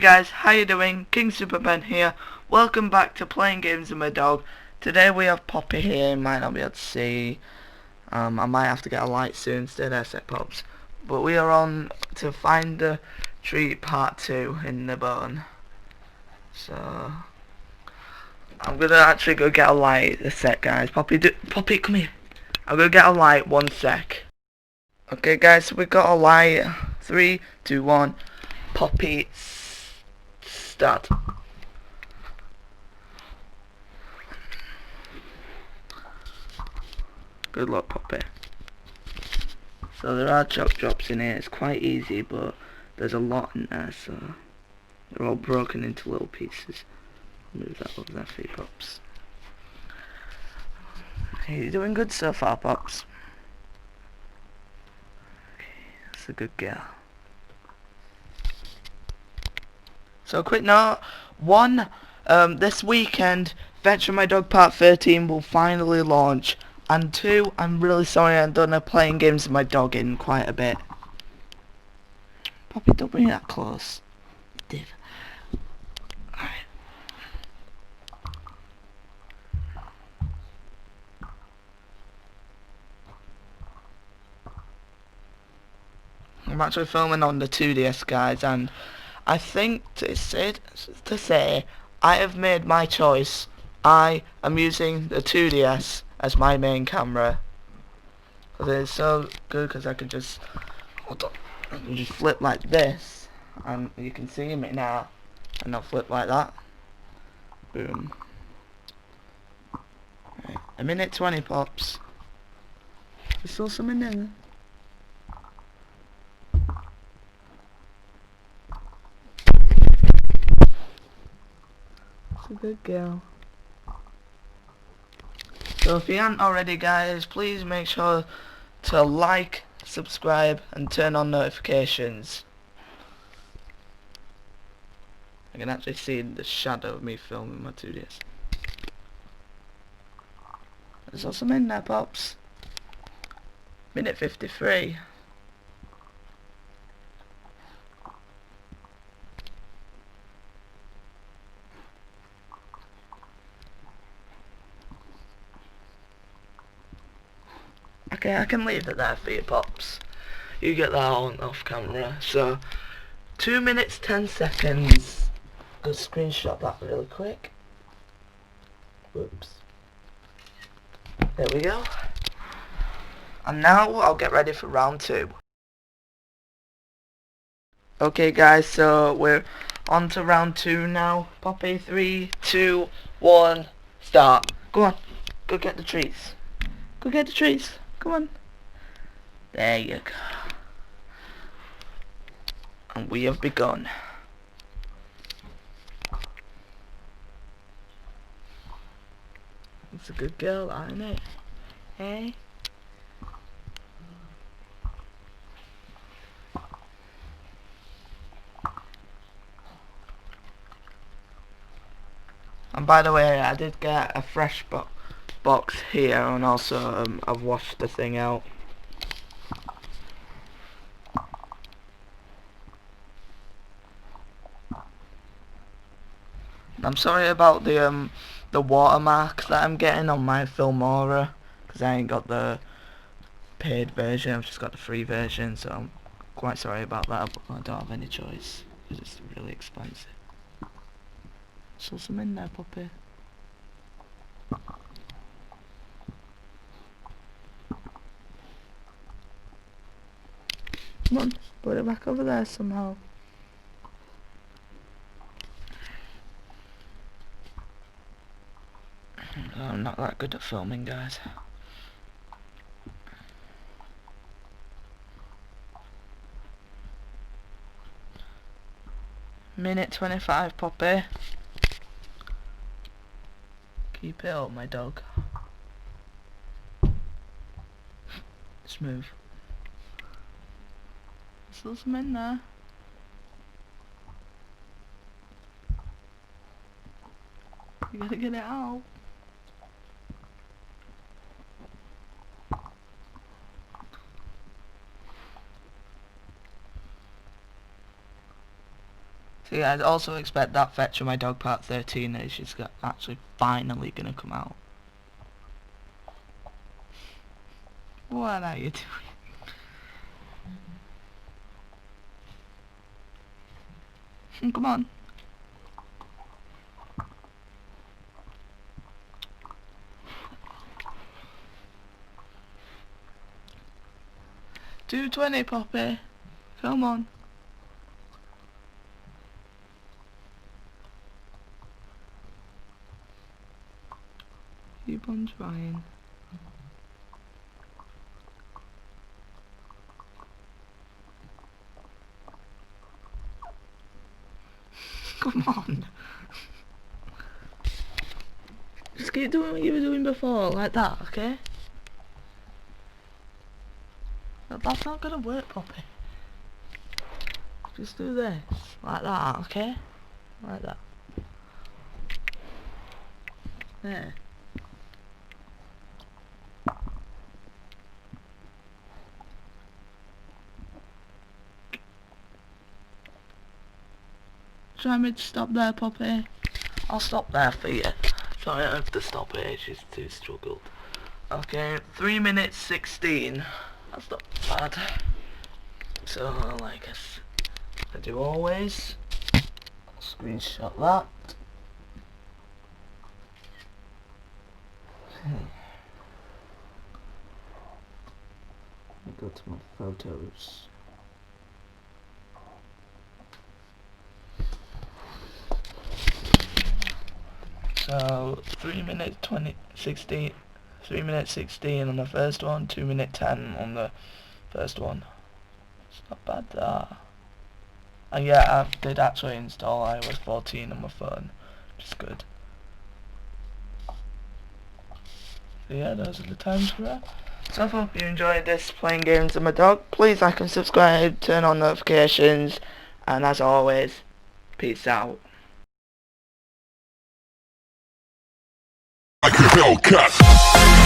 guys, how you doing? King Superman here. Welcome back to Playing Games with my dog. Today we have Poppy here. You might not be able to see. I might have to get a light soon. Stay there, sec pops. But we are on to find the treat part 2 in the bone. So I'm gonna actually go get a light. A sec, guys. Poppy, come here. I'll go get a light. 1 sec. Okay, guys. So we got a light. 3, 2, 1. Poppy, start. Good luck, Poppy. So there are chop drops in here. It's quite easy, but there's a lot in there, so they're all broken into little pieces. Move that over there for you, Pops. Hey, you're doing good so far, Pops. Okay, that's a good girl. So quick note, 1, this weekend, Venture My Dog Part 13 will finally launch. And 2, I'm really sorry I don't know playing games with my dog in quite a bit. Poppy, don't bring it that close. Div. Alright. I'm actually filming on the 2DS, guys, and I think to say I have made my choice. I am using the 2DS as my main camera. Because it's so good because I can just flip like this, and you can see me now, and I'll flip like that. Boom. Right. 1:20, Pops. There's still some in there. It's a good girl. So if you haven't already, guys, please make sure to like, subscribe, and turn on notifications. I can actually see the shadow of me filming my 2DS. There's also some in there, Pops. 1:53. Okay, I can leave it there for you, Pops. You get that on off camera. So 2 minutes 10 seconds. I'll screenshot that really quick. Whoops. There we go. And now I'll get ready for round 2. Okay, guys, so we're on to round 2 now. Poppy, 3, 2, 1, start. Go on, go get the treats. Go get the treats. Come on. There you go. And we have begun. It's a good girl, isn't it? Hey? And by the way, I did get a fresh box here, and also I've washed the thing out. I'm sorry about the watermark that I'm getting on my Filmora, because I ain't got the paid version. I've just got the free version, so I'm quite sorry about that, but I don't have any choice because it's really expensive. So some in there, Puppy. Come on, put it back over there somehow. I'm not that good at filming, guys. Minute 25, Poppy. Keep it up, my dog. Smooth. Still some in there. You gotta get it out. So yeah, I'd also expect that Fetch of My Dog Part 13 is just actually finally gonna come out. What are you doing? Come on. $2.20, Poppy. Come on. Keep on trying. Come on. Just keep doing what you were doing before, like that, okay? That's not gonna work, Poppy. Just do this, like that, okay? Like that. There. Try me to stop there, Poppy. I'll stop there for you. Sorry, I have to stop it, she's too struggled. Okay, 3 minutes 16. That's not bad. So, like I do always, I'll screenshot that. Go to my photos. So 3 minutes 16 on the first one, 2 minute 10 on the first one. It's not bad that. And yeah, I did actually install iOS 14 on my phone, which is good. So yeah, those are the times for that. So I hope you enjoyed this playing games with my dog. Please like and subscribe, turn on notifications, and as always, peace out. Like a Hellcat.